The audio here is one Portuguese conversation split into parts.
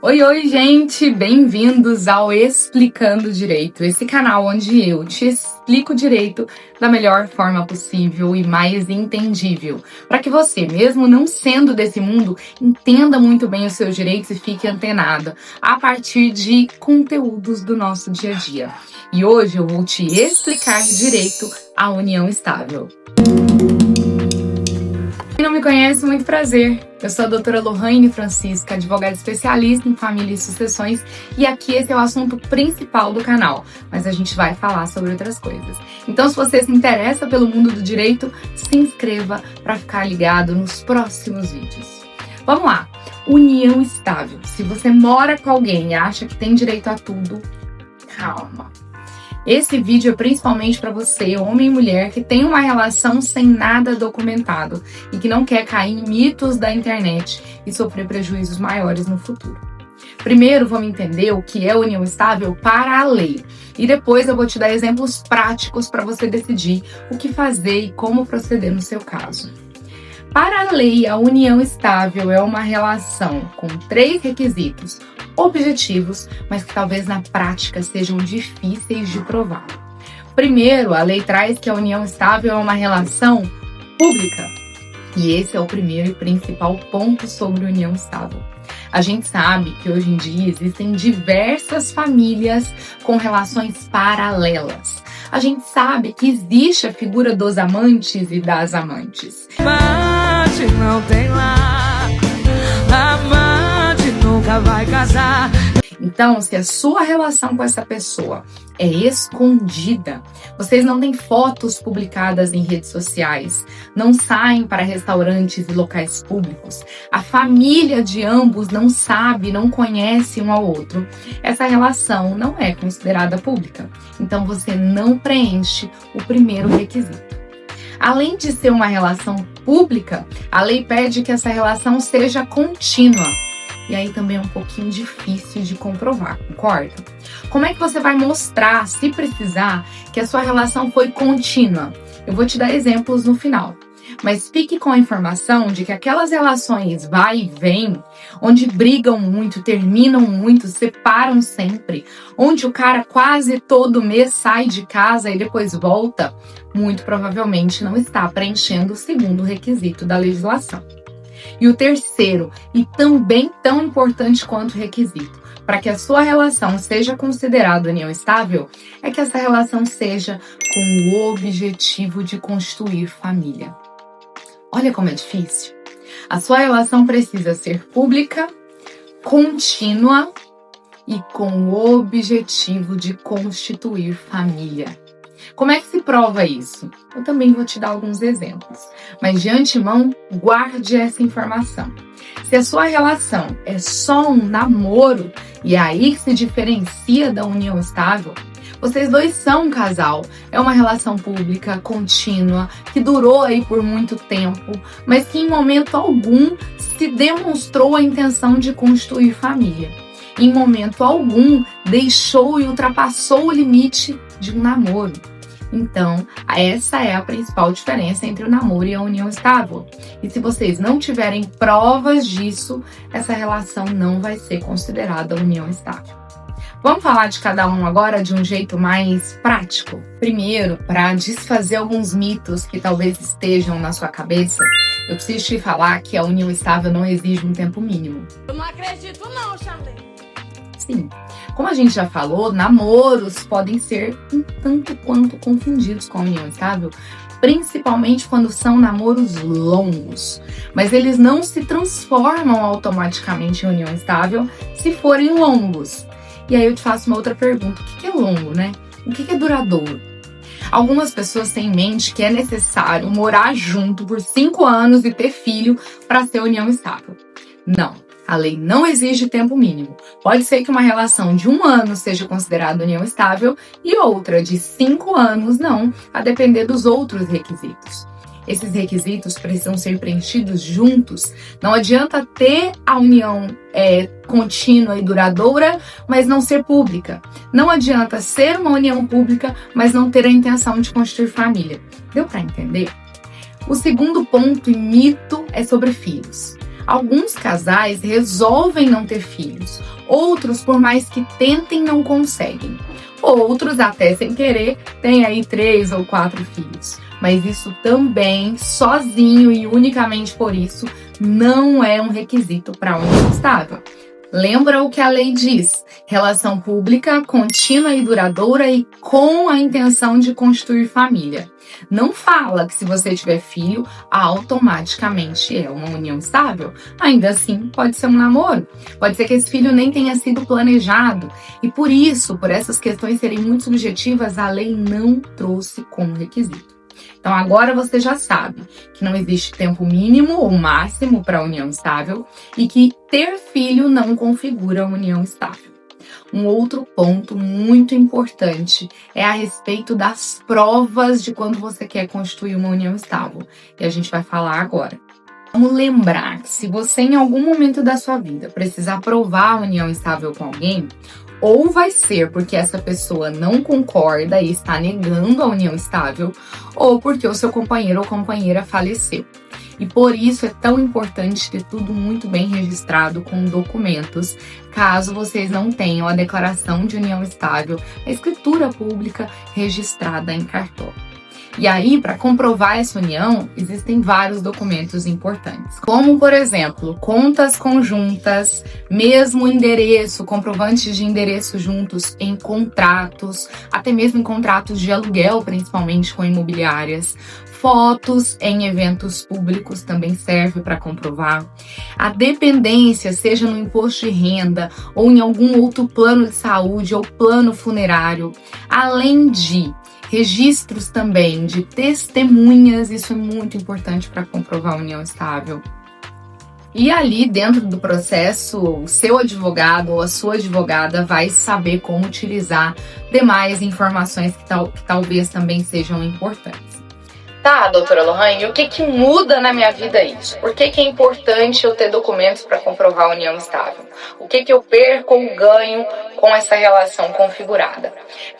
Oi, oi, gente! Bem-vindos ao Explicando Direito, esse canal onde eu te explico direito da melhor forma possível e mais entendível, para que você, mesmo não sendo desse mundo, entenda muito bem os seus direitos e fique antenado a partir de conteúdos do nosso dia a dia. E hoje eu vou te explicar direito à união estável. Quem não me conhece, muito prazer. Eu sou a doutora Lohane Francisca, advogada especialista em família e sucessões, e aqui esse é o assunto principal do canal, mas a gente vai falar sobre outras coisas. Então, se você se interessa pelo mundo do direito, se inscreva para ficar ligado nos próximos vídeos. Vamos lá! União estável. Se você mora com alguém e acha que tem direito a tudo, calma. Esse vídeo é principalmente para você, homem e mulher, que tem uma relação sem nada documentado e que não quer cair em mitos da internet e sofrer prejuízos maiores no futuro. Primeiro, vamos entender o que é união estável para a lei. E depois eu vou te dar exemplos práticos para você decidir o que fazer e como proceder no seu caso. Para a lei, a união estável é uma relação com 3 requisitos objetivos, mas que talvez na prática sejam difíceis de provar. Primeiro, a lei traz que a união estável é uma relação pública. E esse é o primeiro e principal ponto sobre união estável. A gente sabe que hoje em dia existem diversas famílias com relações paralelas. A gente sabe que existe a figura dos amantes e das amantes. Amante não tem lá, amante nunca vai casar. Então, se a sua relação com essa pessoa é escondida, vocês não têm fotos publicadas em redes sociais, não saem para restaurantes e locais públicos, a família de ambos não sabe, não conhece um ao outro, essa relação não é considerada pública. Então, você não preenche o primeiro requisito. Além de ser uma relação pública, a lei pede que essa relação seja contínua. E aí também é um pouquinho difícil de comprovar, concorda? Como é que você vai mostrar, se precisar, que a sua relação foi contínua? Eu vou te dar exemplos no final. Mas fique com a informação de que aquelas relações vai e vem, onde brigam muito, terminam muito, separam sempre, onde o cara quase todo mês sai de casa e depois volta, muito provavelmente não está preenchendo o segundo requisito da legislação. E o terceiro, e também tão importante quanto requisito, para que a sua relação seja considerada união estável, é que essa relação seja com o objetivo de constituir família. Olha como é difícil. A sua relação precisa ser pública, contínua e com o objetivo de constituir família. Como é que se prova isso? Eu também vou te dar alguns exemplos, mas de antemão, guarde essa informação. Se a sua relação é só um namoro, e é aí que se diferencia da união estável, vocês dois são um casal, é uma relação pública, contínua, que durou aí por muito tempo, mas que em momento algum se demonstrou a intenção de constituir família. Em momento algum deixou e ultrapassou o limite de um namoro. Então, essa é a principal diferença entre o namoro e a união estável. E se vocês não tiverem provas disso, essa relação não vai ser considerada união estável. Vamos falar de cada um agora de um jeito mais prático? Primeiro, para desfazer alguns mitos que talvez estejam na sua cabeça, eu preciso te falar que a união estável não exige um tempo mínimo. Eu não acredito não, Charlene. Sim. Como a gente já falou, namoros podem ser um tanto quanto confundidos com a união estável, principalmente quando são namoros longos. Mas eles não se transformam automaticamente em união estável se forem longos. E aí eu te faço uma outra pergunta: o que é longo, né? O que é duradouro? Algumas pessoas têm em mente que é necessário morar junto por 5 anos e ter filho para ser união estável. Não. A lei não exige tempo mínimo. Pode ser que uma relação de 1 ano seja considerada união estável e outra de 5 anos não, a depender dos outros requisitos. Esses requisitos precisam ser preenchidos juntos. Não adianta ter a união contínua e duradoura, mas não ser pública. Não adianta ser uma união pública, mas não ter a intenção de constituir família. Deu para entender? O segundo ponto e mito é sobre filhos. Alguns casais resolvem não ter filhos, outros, por mais que tentem, não conseguem. Outros, até sem querer, têm aí 3 ou 4 filhos. Mas isso também, sozinho e unicamente por isso, não é um requisito para união estável. Lembra o que a lei diz? Relação pública, contínua e duradoura e com a intenção de constituir família. Não fala que se você tiver filho, automaticamente é uma união estável. Ainda assim, pode ser um namoro. Pode ser que esse filho nem tenha sido planejado. E por isso, por essas questões serem muito subjetivas, a lei não trouxe como requisito. Então agora você já sabe que não existe tempo mínimo ou máximo para a união estável e que ter filho não configura a união estável. Um outro ponto muito importante é a respeito das provas de quando você quer constituir uma união estável. E a gente vai falar agora. Vamos lembrar que se você em algum momento da sua vida precisar provar a união estável com alguém, ou vai ser porque essa pessoa não concorda e está negando a união estável, ou porque o seu companheiro ou companheira faleceu. E por isso é tão importante ter tudo muito bem registrado com documentos, caso vocês não tenham a declaração de união estável, a escritura pública registrada em cartório. E aí, para comprovar essa união, existem vários documentos importantes, como, por exemplo, contas conjuntas, mesmo endereço, comprovantes de endereço juntos em contratos, até mesmo em contratos de aluguel, principalmente com imobiliárias. Fotos em eventos públicos também serve para comprovar. A dependência, seja no imposto de renda ou em algum outro plano de saúde ou plano funerário, além de registros também de testemunhas, isso é muito importante para comprovar a união estável. E ali dentro do processo, o seu advogado ou a sua advogada vai saber como utilizar demais informações que talvez também sejam importantes. Tá, doutora Lohane, o que muda na minha vida isso? Por que é importante eu ter documentos para comprovar a união estável? O que eu perco ou ganho com essa relação configurada?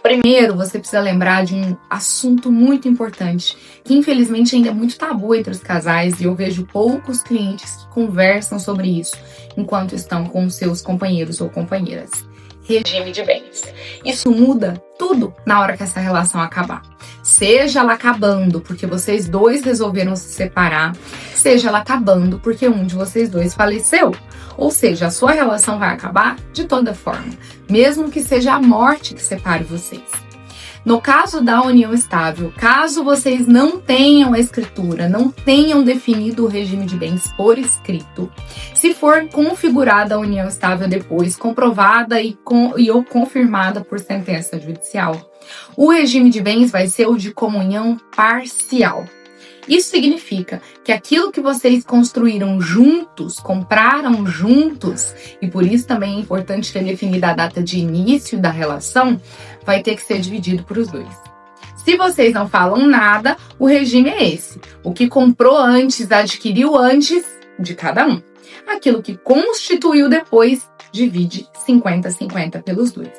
Primeiro, você precisa lembrar de um assunto muito importante, que infelizmente ainda é muito tabu entre os casais e eu vejo poucos clientes que conversam sobre isso enquanto estão com seus companheiros ou companheiras. Regime de bens. Isso muda tudo na hora que essa relação acabar. Seja ela acabando porque vocês dois resolveram se separar, seja ela acabando porque um de vocês dois faleceu. Ou seja, a sua relação vai acabar de toda forma, mesmo que seja a morte que separe vocês. No caso da união estável, caso vocês não tenham a escritura, não tenham definido o regime de bens por escrito, se for configurada a união estável depois, comprovada ou confirmada por sentença judicial, o regime de bens vai ser o de comunhão parcial. Isso significa que aquilo que vocês construíram juntos, compraram juntos, e por isso também é importante ter definida a data de início da relação, vai ter que ser dividido por os dois. Se vocês não falam nada, o regime é esse. O que comprou antes, adquiriu antes de cada um. Aquilo que constituiu depois, divide 50-50 pelos dois.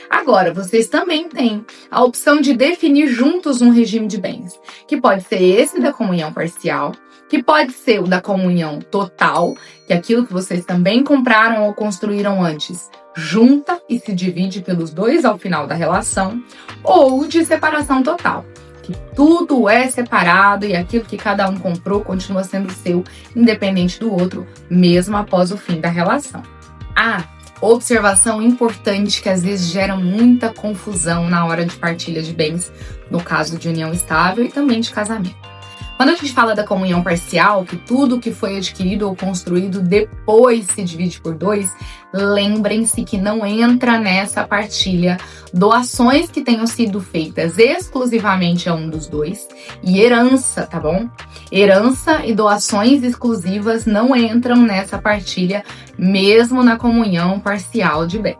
Agora, vocês também têm a opção de definir juntos um regime de bens, que pode ser esse da comunhão parcial, que pode ser o da comunhão total, que é aquilo que vocês também compraram ou construíram antes, junta e se divide pelos dois ao final da relação, ou de separação total, que tudo é separado e aquilo que cada um comprou continua sendo seu, independente do outro, mesmo após o fim da relação. Observação importante que às vezes gera muita confusão na hora de partilha de bens, no caso de união estável e também de casamento. Quando a gente fala da comunhão parcial, que tudo que foi adquirido ou construído depois se divide por dois, lembrem-se que não entra nessa partilha doações que tenham sido feitas exclusivamente a um dos dois e herança, tá bom? Herança e doações exclusivas não entram nessa partilha, mesmo na comunhão parcial de bens.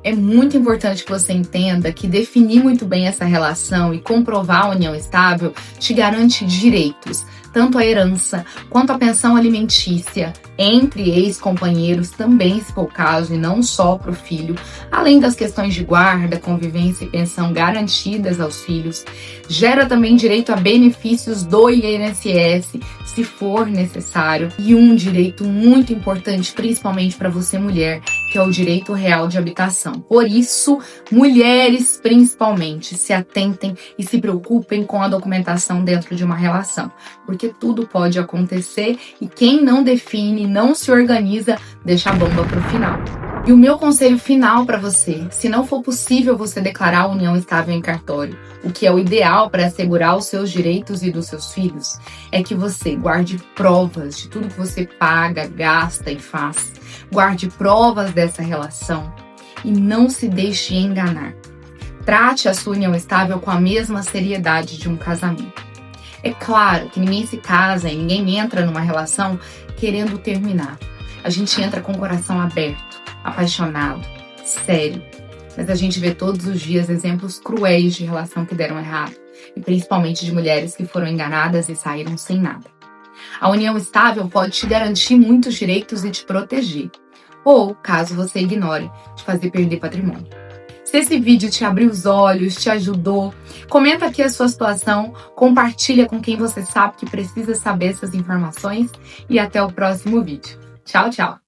É muito importante que você entenda que definir muito bem essa relação e comprovar a união estável te garante direitos, tanto a herança quanto a pensão alimentícia entre ex-companheiros também, se for o caso, e não só para o filho, além das questões de guarda, convivência e pensão garantidas aos filhos. Gera também direito a benefícios do INSS, se for necessário, e um direito muito importante, principalmente para você mulher, que é o direito real de habitação. Por isso, mulheres principalmente, se atentem e se preocupem com a documentação dentro de uma relação, porque tudo pode acontecer e quem não define, não se organiza, deixa a bomba para o final. E o meu conselho final para você, se não for possível você declarar a união estável em cartório, o que é o ideal para assegurar os seus direitos e dos seus filhos, é que você guarde provas de tudo que você paga, gasta e faz. Guarde provas dessa relação e não se deixe enganar. Trate a sua união estável com a mesma seriedade de um casamento. É claro que ninguém se casa e ninguém entra numa relação querendo terminar. A gente entra com o coração aberto, apaixonado, sério. Mas a gente vê todos os dias exemplos cruéis de relação que deram errado, e principalmente de mulheres que foram enganadas e saíram sem nada. A união estável pode te garantir muitos direitos e te proteger, ou, caso você ignore, te fazer perder patrimônio. Se esse vídeo te abriu os olhos, te ajudou, comenta aqui a sua situação, compartilha com quem você sabe que precisa saber essas informações e até o próximo vídeo. Tchau, tchau!